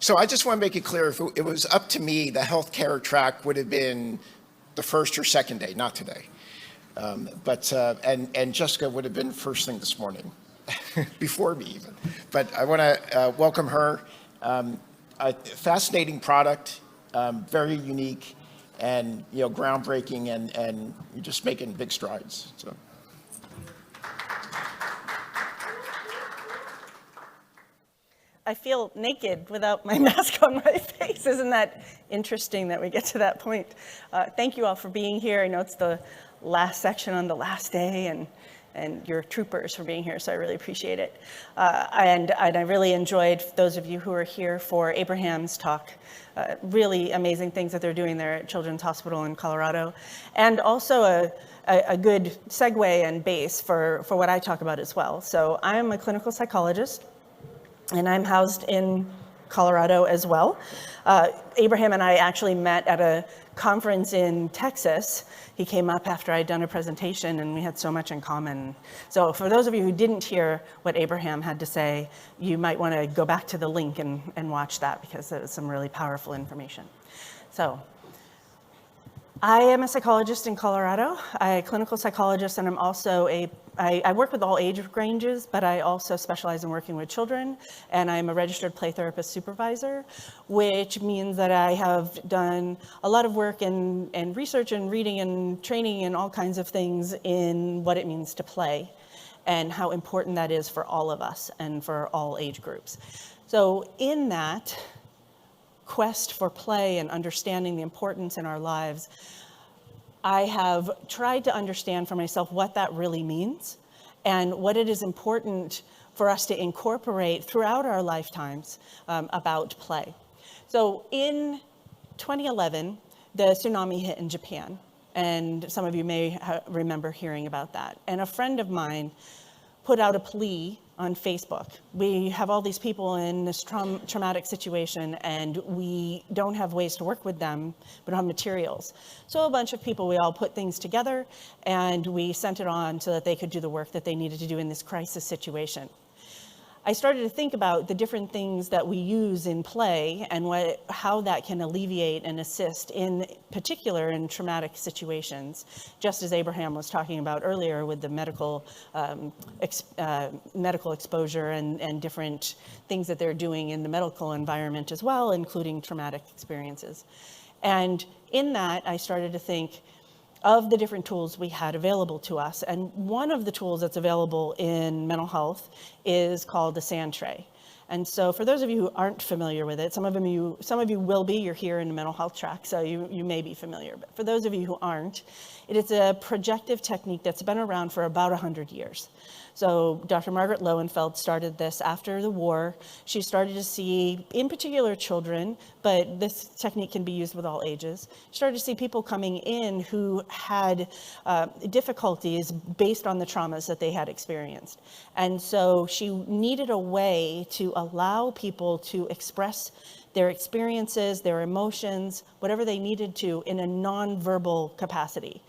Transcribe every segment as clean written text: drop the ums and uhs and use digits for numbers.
So I just want to make it clear, if it was up to me, the healthcare track would have been the first or second day, not today. And Jessica would have been first thing this morning, before me even. But I want to welcome her. A fascinating product, very unique, and groundbreaking, and you're just making big strides. So. I feel naked without my mask on my face. Isn't that interesting that we get to that point? Thank you all for being here. I know it's the last section on the last day, and you're troopers for being here, so I really appreciate it. And I really enjoyed those of you who are here for Abraham's talk. Really amazing things that they're doing there at Children's Hospital in Colorado. And also a good segue and base for what I talk about as well. So I'm a clinical psychologist, and I'm housed in Colorado as well. Abraham and I actually met at a conference in Texas. He came up after I'd done a presentation, and we had so much in common. So for those of you who didn't hear what Abraham had to say, you might want to go back to the link and watch that, because it was some really powerful information. So I am a psychologist in Colorado. I'm a clinical psychologist, and I'm also I work with all age ranges, but I also specialize in working with children, and I'm a registered play therapist supervisor, which means that I have done a lot of work and research and reading and training and all kinds of things in what it means to play and how important that is for all of us and for all age groups. So in that quest for play and understanding the importance in our lives, I have tried to understand for myself what that really means and what it is important for us to incorporate throughout our lifetimes about play. So in 2011, the tsunami hit in Japan, and some of you may remember hearing about that. And a friend of mine put out a plea on Facebook. We have all these people in this traumatic situation, and we don't have ways to work with them. We don't have materials. So a bunch of people, we all put things together, and we sent it on so that they could do the work that they needed to do in this crisis situation. I started to think about the different things that we use in play and how that can alleviate and assist, in particular in traumatic situations, just as Abraham was talking about earlier with the medical exposure and different things that they're doing in the medical environment as well, including traumatic experiences. And in that, I started to think of the different tools we had available to us. And one of the tools that's available in mental health is called the Sandtray. And so for those of you who aren't familiar with it, some of you will be, you're here in the mental health track, so you may be familiar. But for those of you who aren't, it is a projective technique that's been around for about 100 years. So Dr. Margaret Lowenfeld started this after the war. She started to see, in particular children, but this technique can be used with all ages, she started to see people coming in who had difficulties based on the traumas that they had experienced. And so she needed a way to allow people to express their experiences, their emotions, whatever they needed to in a nonverbal capacity.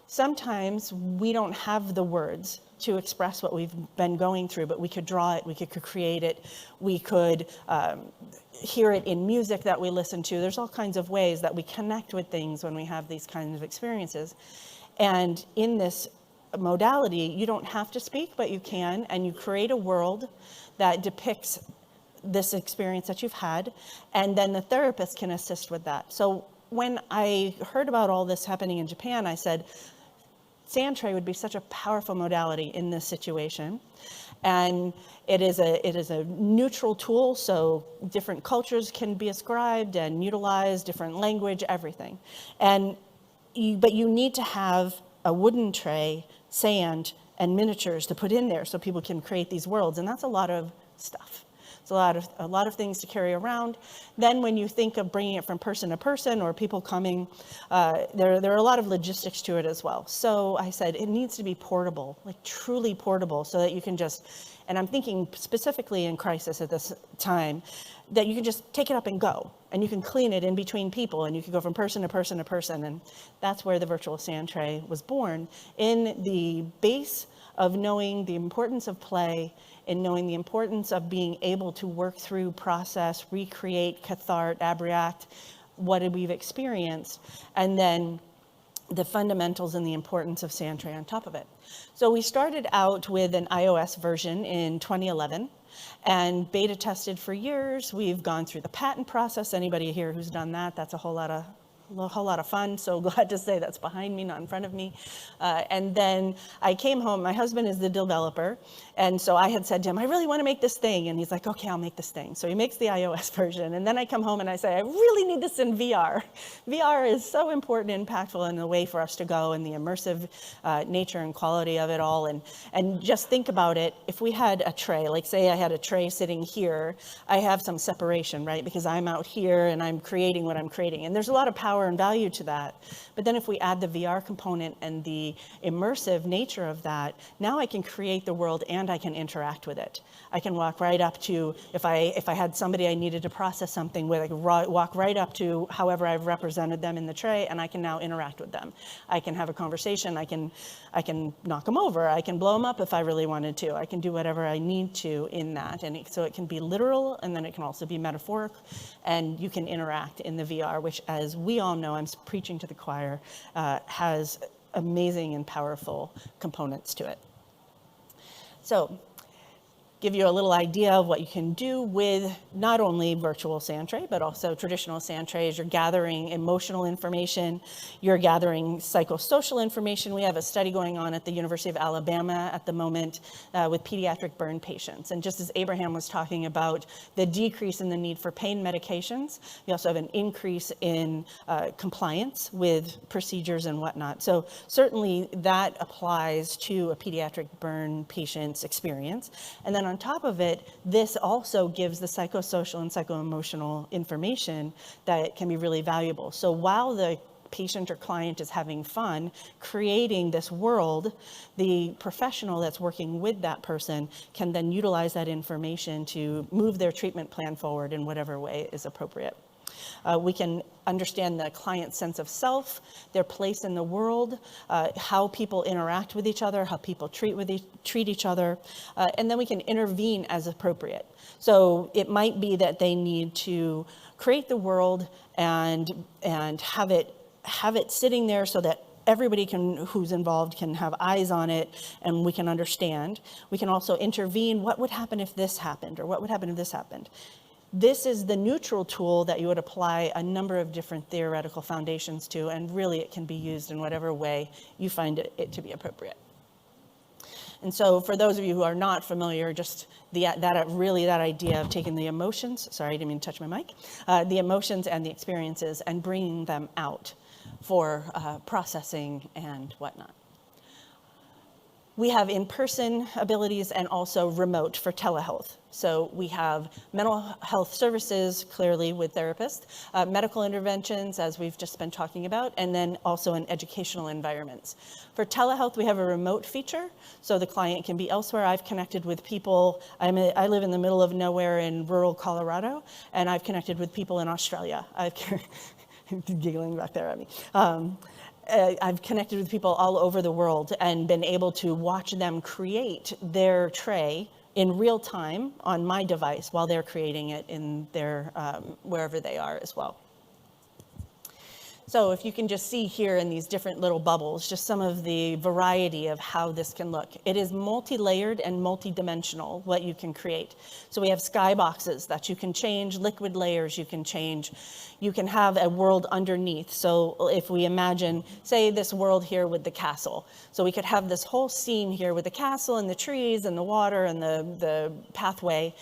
Sometimes we don't have the words to express what we've been going through, but we could draw it, we could create it, we could hear it in music that we listen to. There's all kinds of ways that we connect with things when we have these kinds of experiences. And in this modality, you don't have to speak, but you can, and you create a world that depicts this experience that you've had, and then the therapist can assist with that. So when I heard about all this happening in Japan, I said, Sandtray would be such a powerful modality in this situation. And it is a neutral tool, so different cultures can be ascribed and utilized, different language, everything. But you need to have a wooden tray, sand, and miniatures to put in there so people can create these worlds, and that's a lot of stuff. It's a lot of things to carry around. Then when you think of bringing it from person to person or people coming, there are a lot of logistics to it as well. So I said it needs to be portable, like truly portable, so that you can just, and I'm thinking specifically in crisis at this time, that you can just take it up and go, and you can clean it in between people, and you can go from person to person to person, and that's where the Virtual Sandtray was born, in the base of knowing the importance of play in knowing the importance of being able to work through, process, recreate, abstract what we've experienced, and then the fundamentals and the importance of Sandtray on top of it. So we started out with an iOS version in 2011 and beta tested for years. We've gone through the patent process. Anybody here who's done that, that's a whole lot of fun. So glad to say that's behind me, not in front of me. And then I came home. My husband is the developer. And so I had said to him, I really want to make this thing. And he's like, okay, I'll make this thing. So he makes the iOS version. And then I come home and I say, I really need this in VR. VR is so important and impactful in the way for us to go, and the immersive nature and quality of it all. And just think about it. If we had a tray, like say I had a tray sitting here, I have some separation, right? Because I'm out here and I'm creating what I'm creating. And there's a lot of power and value to that. But then if we add the VR component and the immersive nature of that, now I can create the world and I can interact with it. I can walk right up to, if I had somebody I needed to process something with, I could walk right up to however I've represented them in the tray, and I can now interact with them. I can have a conversation. I can knock them over. I can blow them up if I really wanted to. I can do whatever I need to in that. And so it can be literal, and then it can also be metaphoric, and you can interact in the VR, which, as we all know, I'm preaching to the choir, has amazing and powerful components to it. So, give you a little idea of what you can do with not only virtual Sandtray, but also traditional Sandtrays. You're gathering emotional information, you're gathering psychosocial information. We have a study going on at the University of Alabama at the moment with pediatric burn patients. And just as Abraham was talking about the decrease in the need for pain medications, we also have an increase in compliance with procedures and whatnot. So certainly that applies to a pediatric burn patient's experience. And then on top of it, this also gives the psychosocial and psycho-emotional information that can be really valuable. So while the patient or client is having fun creating this world, the professional that's working with that person can then utilize that information to move their treatment plan forward in whatever way is appropriate. We can understand the client's sense of self, their place in the world, how people interact with each other, how people treat each other, and then we can intervene as appropriate. So it might be that they need to create the world and have it sitting there so that everybody who's involved can have eyes on it and we can understand. We can also intervene. What would happen if this happened, or what would happen if this happened? This is the neutral tool that you would apply a number of different theoretical foundations to, and really it can be used in whatever way you find it to be appropriate. And so for those of you who are not familiar, just that idea of taking the emotions, sorry, I didn't mean to touch my mic, the emotions and the experiences and bringing them out for processing and whatnot. We have in-person abilities and also remote for telehealth. So we have mental health services, clearly with therapists, medical interventions, as we've just been talking about, and then also in educational environments. For telehealth, we have a remote feature, so the client can be elsewhere. I've connected with people. I live in the middle of nowhere in rural Colorado, and I've connected with people in Australia. Giggling back there at me. I've connected with people all over the world and been able to watch them create their tray in real time on my device while they're creating it in their wherever they are as well. So if you can just see here in these different little bubbles, just some of the variety of how this can look. It is multi-layered and multi-dimensional, what you can create. So we have skyboxes that you can change, liquid layers you can change. You can have a world underneath. So if we imagine, say, this world here with the castle. So we could have this whole scene here with the castle and the trees and the water and the pathway.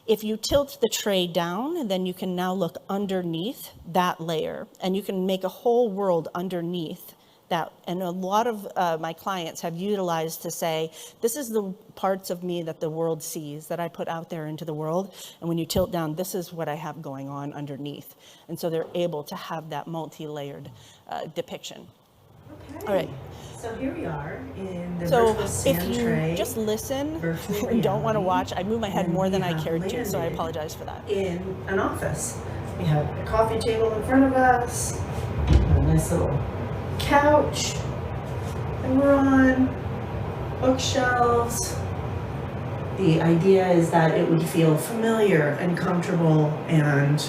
If you tilt the tray down, then you can now look underneath that layer, and you can make a whole world underneath that. And a lot of my clients have utilized to say, this is the parts of me that the world sees, that I put out there into the world. And when you tilt down, this is what I have going on underneath. And so they're able to have that multi-layered depiction. Okay. All right. So here we are in the So Virtual if Sandtray. you just listen virtual and don't want to reality, watch, I move my head and more than we I have cared to, so I landed apologize for that. in an office. We have a coffee table in front of us, a nice little couch, and we're on bookshelves. The idea is that it would feel familiar and comfortable and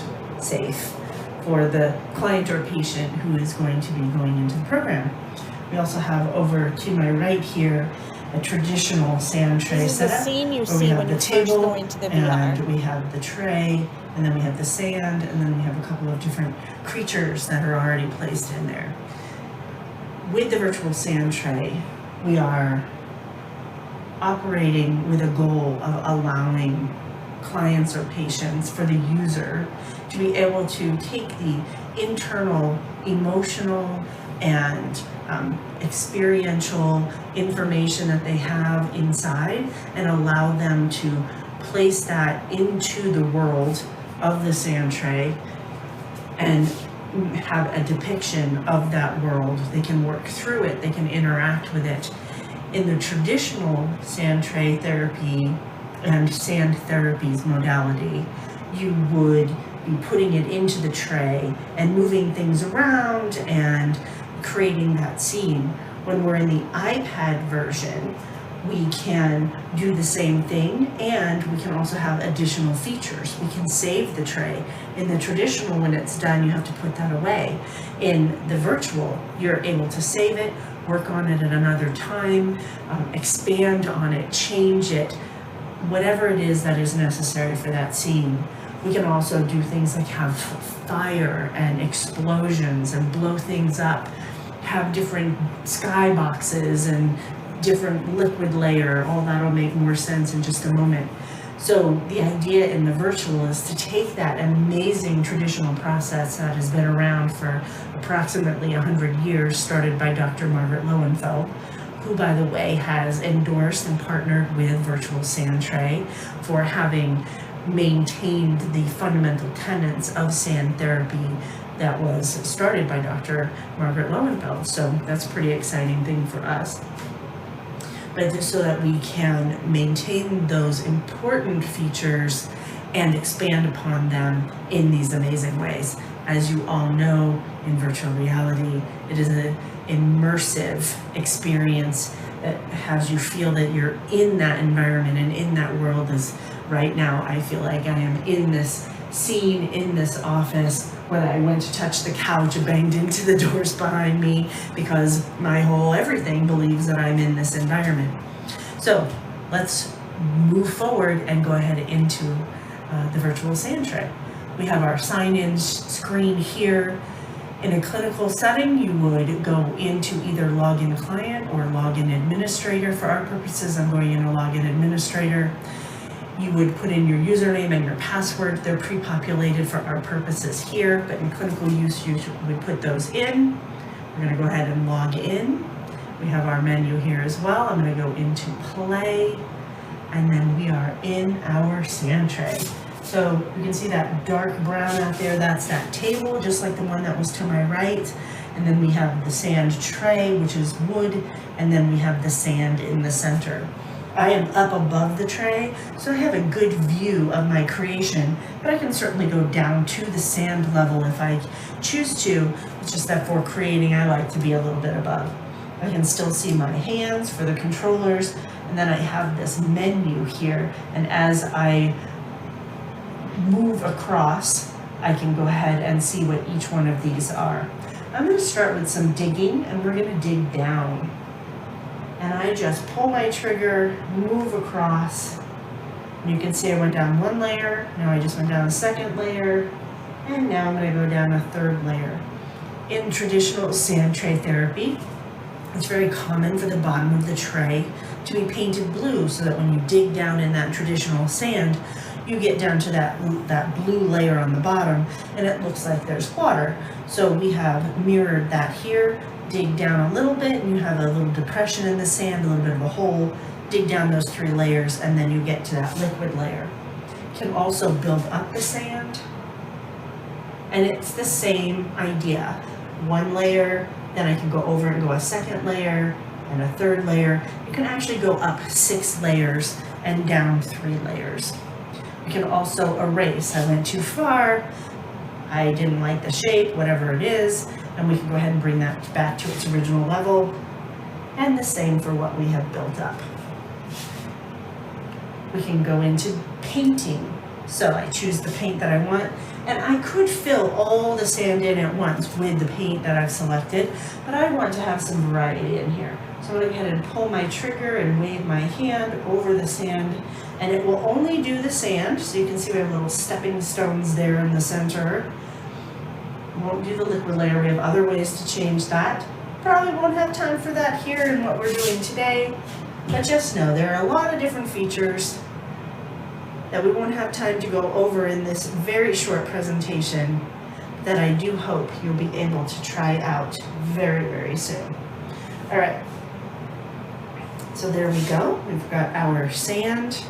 safe for the client or patient who is going to be going into the program. We also have over to my right here a traditional sand tray This is the setup. scene you where see we have when the you first table, go into the and VR. we have the tray, and then we have the sand, and then we have a couple of different creatures that are already placed in there. With the virtual sand tray, we are operating with a goal of allowing clients or patients, for the user, to be able to take the internal, emotional, and experiential information that they have inside and allow them to place that into the world of the sand tray and have a depiction of that world. They can work through it, they can interact with it. In the traditional sand tray therapy and sand therapies modality, you would be putting it into the tray and moving things around and creating that scene. When we're in the iPad version, we can do the same thing, and we can also have additional features. We can save the tray. In the traditional, when it's done, you have to put that away. In the virtual, you're able to save it, work on it at another time, expand on it, change it, whatever it is that is necessary for that scene. We can also do things like have fire and explosions and blow things up, have different sky boxes and different liquid layer. All that'll make more sense in just a moment. So the idea in the virtual is to take that amazing traditional process that has been around for approximately 100 years, started by Dr. Margaret Lowenfeld, who, by the way, has endorsed and partnered with Virtual Sandtray for having maintained the fundamental tenets of sand therapy that was started by Dr. Margaret Lowenfeld. So that's a pretty exciting thing for us. But just so that we can maintain those important features and expand upon them in these amazing ways. As you all know, in virtual reality, it is an immersive experience that has you feel that you're in that environment and in that world. As right now, I feel like I am in this scene, in this office. When I went to touch the couch, it banged into the doors behind me because my whole everything believes that I'm in this environment. So let's move forward and go ahead into the virtual sand tray. We have our sign-in screen here. In a clinical setting, you would go into either login client or login administrator. For our purposes, I'm going into login administrator. You would put in your username and your password. They're pre-populated for our purposes here, but in clinical use, you would put those in. We're going to go ahead and log in. We have our menu here as well. I'm going to go into play, and then we are in our sand tray. So you can see that dark brown out there, that's that table, just like the one that was to my right. And then we have the sand tray, which is wood, and then we have the sand in the center. I am up above the tray, so I have a good view of my creation, but I can certainly go down to the sand level if I choose to. It's just that for creating, I like to be a little bit above. I can still see my hands for the controllers, and then I have this menu here, and as I move across, I can go ahead and see what each one of these are. I'm going to start with some digging, and we're going to dig down. And I just pull my trigger, move across, and you can see I went down one layer, now I just went down a second layer, and now I'm going to go down a third layer. In traditional sand tray therapy, it's very common for the bottom of the tray to be painted blue so that when you dig down in that traditional sand, you get down to that blue layer on the bottom, and it looks like there's water. So we have mirrored that here. Dig down a little bit, and you have a little depression in the sand, a little bit of a hole. Dig down those 3 layers, and then you get to that liquid layer. You can also build up the sand, and it's the same idea. 1 layer, then I can go over and go a second layer, and a third layer. You can actually go up 6 layers and down 3 layers. You can also erase. I went too far, I didn't like the shape, whatever it is, and we can go ahead and bring that back to its original level, and the same for what we have built up. We can go into painting. So I choose the paint that I want, and I could fill all the sand in at once with the paint that I've selected, but I want to have some variety in here. So I'm going to go ahead and pull my trigger and wave my hand over the sand, and it will only do the sand. So you can see we have little stepping stones there in the center. Won't do the liquid layer. We have other ways to change that. Probably won't have time for that here in what we're doing today, but just know there are a lot of different features that we won't have time to go over in this very short presentation that I do hope you'll be able to try out very, very soon. All right, so there we go. We've got our sand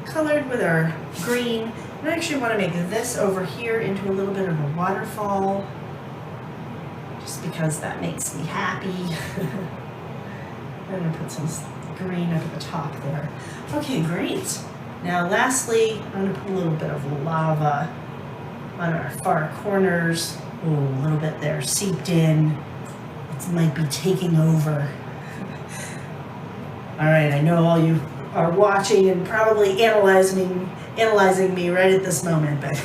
colored with our green. And I actually want to make this over here into a little bit of a waterfall, just because that makes me happy. I'm going to put some green up at the top there. Okay, great. Now lastly, I'm going to put a little bit of lava on our far corners. Ooh, a little bit there seeped in. It might be taking over. All right, I know all you are watching and probably analyzing me right at this moment, but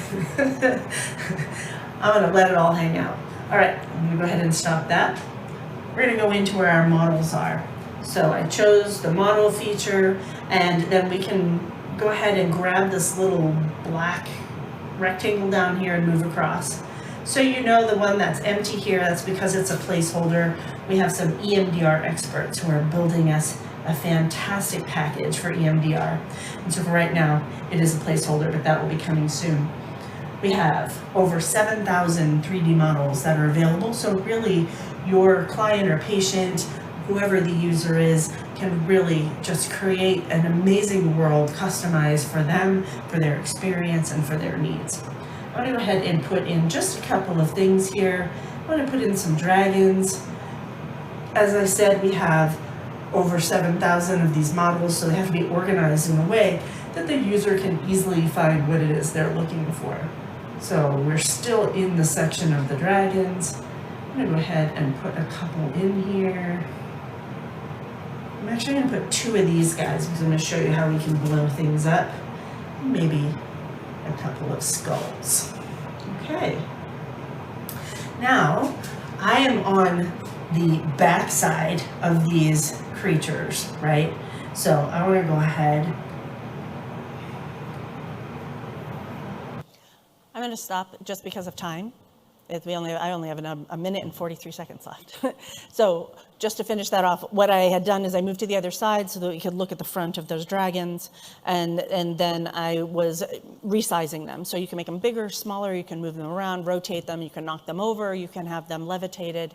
I'm going to let it all hang out. All right, I'm going to go ahead and stop that. We're going to go into where our models are. So I chose the model feature, and then we can go ahead and grab this little black rectangle down here and move across. So you know the one that's empty here, that's because it's a placeholder. We have some EMDR experts who are building us a fantastic package for EMDR. And so for right now, it is a placeholder, but that will be coming soon. We have over 7,000 3D models that are available. So really your client or patient, whoever the user is, can really just create an amazing world customized for them, for their experience, and for their needs. I'm going to go ahead and put in just a couple of things here. I'm going to put in some dragons. As I said, we have over 7,000 of these models, so they have to be organized in a way that the user can easily find what it is they're looking for. So we're still in the section of the dragons. I'm going to go ahead and put a couple in here. I'm actually going to put 2 of these guys because I'm going to show you how we can blow things up. Maybe a couple of skulls. Okay. Now, I am on the back side of these creatures, right? So I want to go ahead. I'm going to stop just because of time. I only have a minute and 43 seconds left. So just to finish that off, what I had done is I moved to the other side so that we could look at the front of those dragons, and then I was resizing them. So you can make them bigger, smaller, you can move them around, rotate them, you can knock them over, you can have them levitated.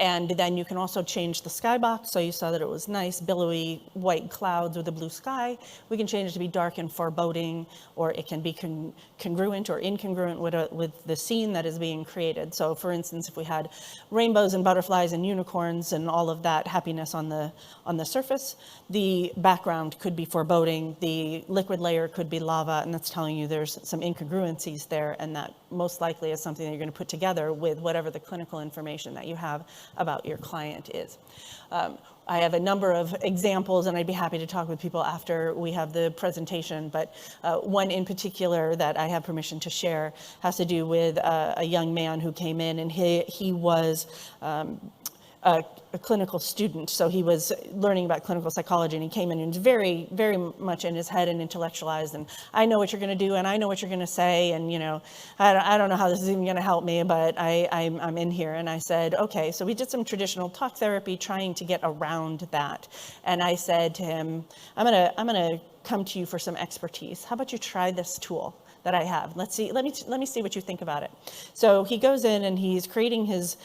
And then you can also change the skybox. So you saw that it was nice, billowy white clouds with a blue sky. We can change it to be dark and foreboding, or it can be congruent or incongruent with the scene that is being created. So for instance, if we had rainbows and butterflies and unicorns and all of that happiness on the surface, the background could be foreboding, the liquid layer could be lava, and that's telling you there's some incongruencies there, and that most likely is something that you're going to put together with whatever the clinical information that you have about your client is. I have a number of examples, and I'd be happy to talk with people after we have the presentation, but one in particular that I have permission to share has to do with a young man who came in, and he was a clinical student, so he was learning about clinical psychology, and he came in and was very, very much in his head and intellectualized, and I know what you're going to do, and I know what you're going to say, and I don't know how this is even going to help me, but I'm in here. And I said, okay, so we did some traditional talk therapy trying to get around that, and I said to him, I'm gonna come to you for some expertise. How about you try this tool that I have? Let me see what you think about it. So he goes in and he's creating his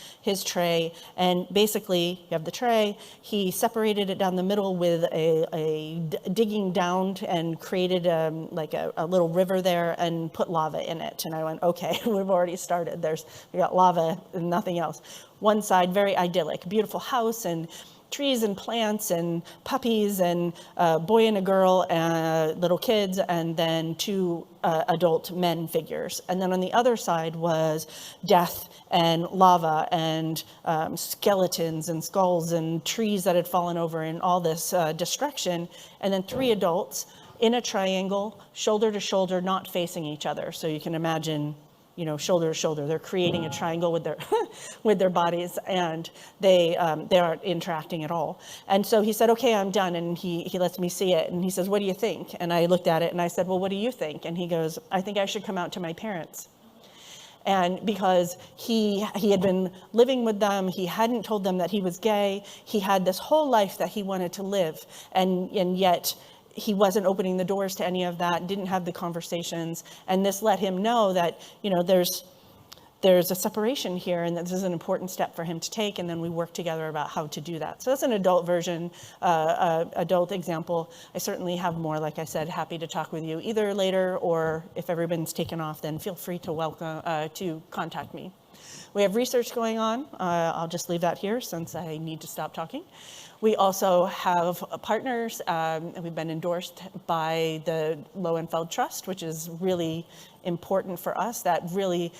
tray, and basically you have the tray. He separated it down the middle with a digging down and created like a little river there and put lava in it. And I went, okay, we've already started. We got lava and nothing else. One side, very idyllic, beautiful house, and trees and plants and puppies and a boy and a girl and little kids, and then two adult men figures. And then on the other side was death and lava and skeletons and skulls and trees that had fallen over and all this destruction. And then three adults in a triangle, shoulder to shoulder, not facing each other. So you can imagine, you know, shoulder to shoulder. They're creating a triangle with their with their bodies, and they aren't interacting at all. And so he said, okay, I'm done. And he lets me see it. And he says, what do you think? And I looked at it and I said, well, what do you think? And he goes, I think I should come out to my parents. And because he had been living with them, he hadn't told them that he was gay. He had this whole life that he wanted to live. And yet he wasn't opening the doors to any of that, didn't have the conversations. And this let him know that, you know, there's a separation here, and that this is an important step for him to take, and then we work together about how to do that. So that's an adult version, adult example. I certainly have more, like I said, happy to talk with you either later, or if everyone's taken off, then feel free to contact me. We have research going on. I'll just leave that here since I need to stop talking. We also have partners, and we've been endorsed by the Lowenfeld Trust, which is really important for us. That really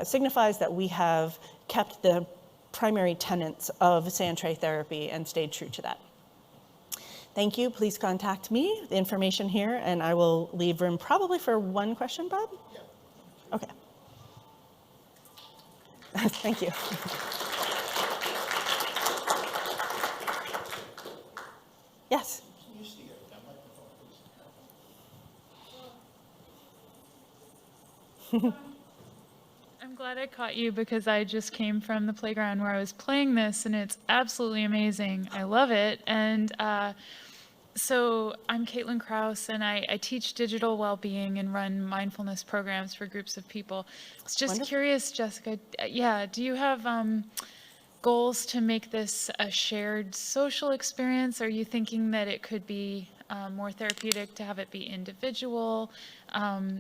signifies that we have kept the primary tenets of Sandtray therapy and stayed true to that. Thank you. Please contact me, the information here, and I will leave room probably for one question, Bob? Yeah. Okay. Thank you. Yes. I'm glad I caught you because I just came from the playground where I was playing this, and it's absolutely amazing. I love it. And so I'm Caitlin Krause, and I teach digital well-being and run mindfulness programs for groups of people. I was just curious, Jessica, do you have goals to make this a shared social experience? Are you thinking that it could be more therapeutic to have it be individual?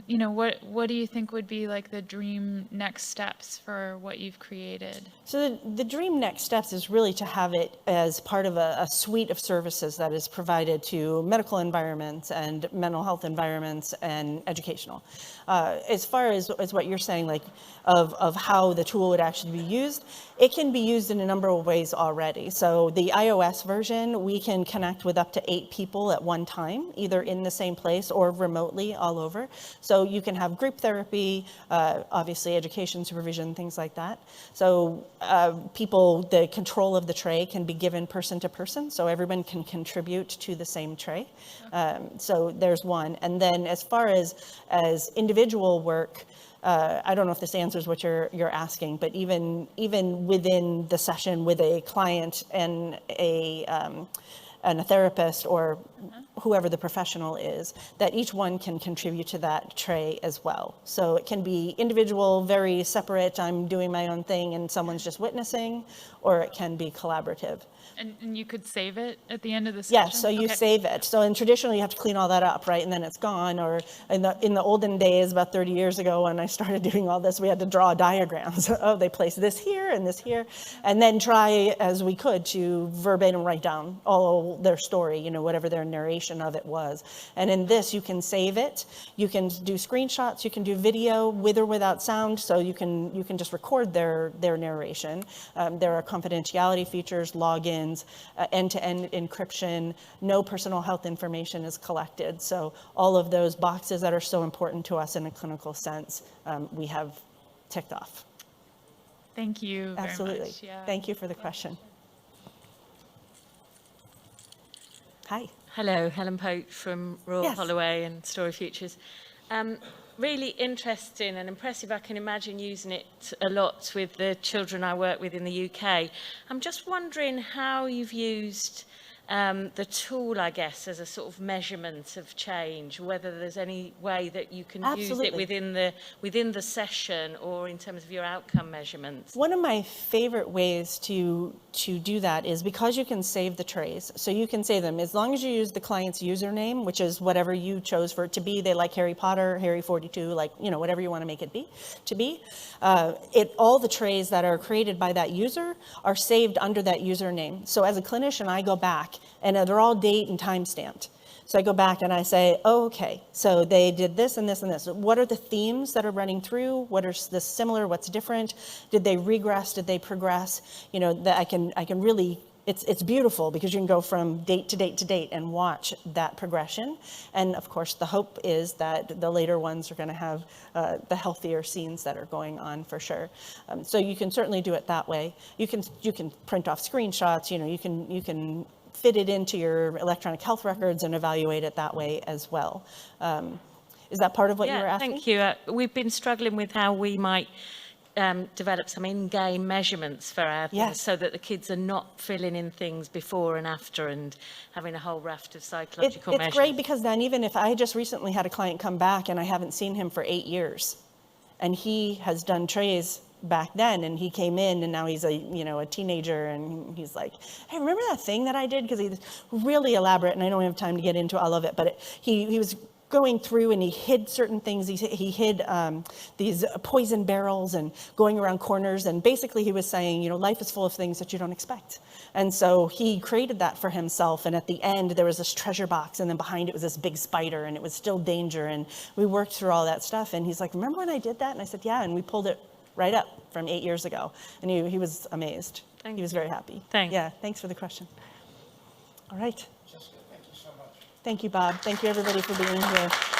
You know, what do you think would be like the dream next steps for what you've created? So the dream next steps is really to have it as part of a suite of services that is provided to medical environments and mental health environments and educational. As far as what you're saying, like of how the tool would actually be used, it can be used in a number of ways already. So the iOS version, we can connect with up to 8 people at one time, either in the same place or remotely all over. So you can have group therapy, obviously education, supervision, things like that. So the control of the tray can be given person to person, so everyone can contribute to the same tray. So there's one. And then as far as individual work, I don't know if this answers what you're asking, but even within the session with a client and a therapist or whoever the professional is, that each one can contribute to that tray as well. So it can be individual, very separate, I'm doing my own thing and someone's just witnessing, or it can be collaborative. And you could save it at the end of the session? Yes, so you save it. So and traditionally you have to clean all that up, right? And then it's gone. Or in the olden days, about 30 years ago when I started doing all this, we had to draw diagrams. Oh, they place this here and this here. And then try as we could to verbatim write down all their story, you know, whatever their narration of it was. And in this, you can save it. You can do screenshots. You can do video with or without sound. So you can just record their narration. There are confidentiality features, login, end-to-end encryption, no personal health information is collected. So all of those boxes that are so important to us in a clinical sense, we have ticked off. Thank you very Absolutely. much. Yeah. Thank you for the question. Hi. Hello, Helen Pope from Royal Yes. Holloway and Story Futures. Really interesting and impressive. I can imagine using it a lot with the children I work with in the UK. I'm just wondering how you've used the tool, I guess, as a sort of measurement of change, whether there's any way that you can use it Absolutely. within the session or in terms of your outcome measurements. One of my favorite ways to do that is because you can save the trays. So you can save them as long as you use the client's username, which is whatever you chose for it to be. They like Harry Potter, Harry 42, like, you know, whatever you want to make it be, all the trays that are created by that user are saved under that username. So as a clinician, I go back and they're all date and time stamped. So I go back and I say, oh, okay, so they did this and this and this. What are the themes that are running through? What are the similar? What's different? Did they regress? Did they progress? You know, that I can really, it's beautiful because you can go from date to date to date and watch that progression. And of course, the hope is that the later ones are going to have the healthier scenes that are going on for sure. So you can certainly do it that way. You can print off screenshots. You know, you can fit it into your electronic health records and evaluate it that way as well. Is that part of what you were asking? Thank you. We've been struggling with how we might develop some in-game measurements for our things so that the kids are not filling in things before and after and having a whole raft of psychological measures. It's great because then even if I just recently had a client come back and I haven't seen him for 8 years and he has done trays back then and he came in and now he's a teenager and he's like, hey, remember that thing that I did? Because he's really elaborate and I don't have time to get into all of it, but he was going through and he hid certain things. He hid these poison barrels and going around corners, and basically he was saying, you know, life is full of things that you don't expect. And so he created that for himself, and at the end there was this treasure box and then behind it was this big spider and it was still danger, and we worked through all that stuff and he's like, remember when I did that? And I said, yeah, and we pulled it right up from 8 years ago. And he was amazed. He was very happy. Thanks. Yeah, thanks for the question. All right. Jessica, thank you so much. Thank you, Bob. Thank you, everybody, for being here.